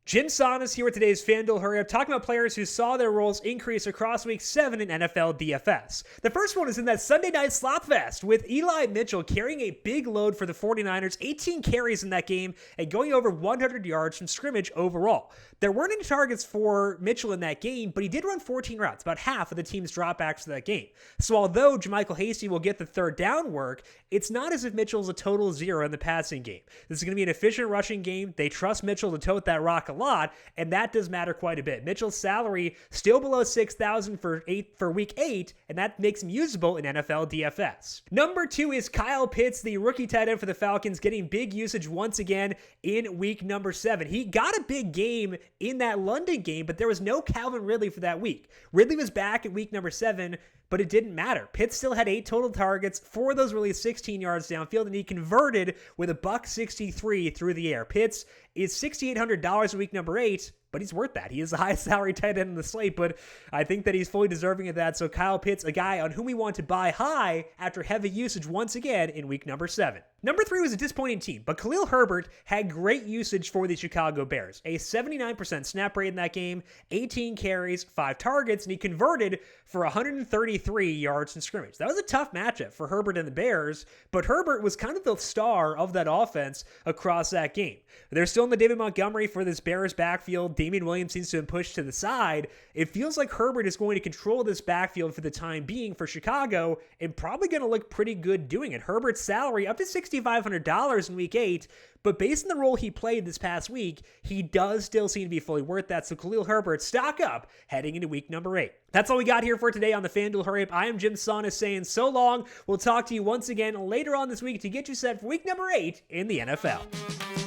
Jim Sonas here with today's FanDuel Hurry Up, talking about players who saw their roles increase across Week 7 in NFL DFS. The first one is in that Sunday night slot fest with Eli Mitchell carrying a big load for the 49ers, 18 carries in that game, and going over 100 yards from scrimmage overall. There weren't any targets for Mitchell in that game, but he did run 14 routes, about half of the team's dropbacks for that game. So although JaMychal Hasty will get the third down work, it's not as if Mitchell's a total zero in the passing game. This is going to be an efficient rushing game. They trust Mitchell to tote that rock a lot, and that does matter quite a bit. Mitchell's salary still below $6,000 for week 8, and that makes him usable in NFL DFS. Number 2 is Kyle Pitts, the rookie tight end for the Falcons, getting big usage once again in week number 7. He got a big game in that London game, but there was no Calvin Ridley for that week. Ridley was back in week number 7, but it didn't matter. Pitts still had 8 total targets, 4 of those really 16 yards downfield, and he converted with a $163 through the air. Pitts is $6,800 in week number 8, but he's worth that. He is the highest salary tight end in the slate, but I think that he's fully deserving of that. So Kyle Pitts, a guy on whom we want to buy high after heavy usage once again in week number 7. Number 3 was a disappointing team, but Khalil Herbert had great usage for the Chicago Bears. A 79% snap rate in that game, 18 carries, 5 targets, and he converted for 133 yards in scrimmage. That was a tough matchup for Herbert and the Bears, but Herbert was kind of the star of that offense across that game. They're still in the David Montgomery for this Bears backfield. Damian Williams seems to have been pushed to the side. It feels like Herbert is going to control this backfield for the time being for Chicago, and probably going to look pretty good doing it. Herbert's salary up to $6,500 in week 8, but based on the role he played this past week, he does still seem to be fully worth that. So Khalil Herbert, stock up heading into week number 8. That's all we got here for today on the FanDuel Hurry Up. I am Jim Sonas saying so long. We'll talk to you once again later on this week to get you set for week number 8 in the NFL.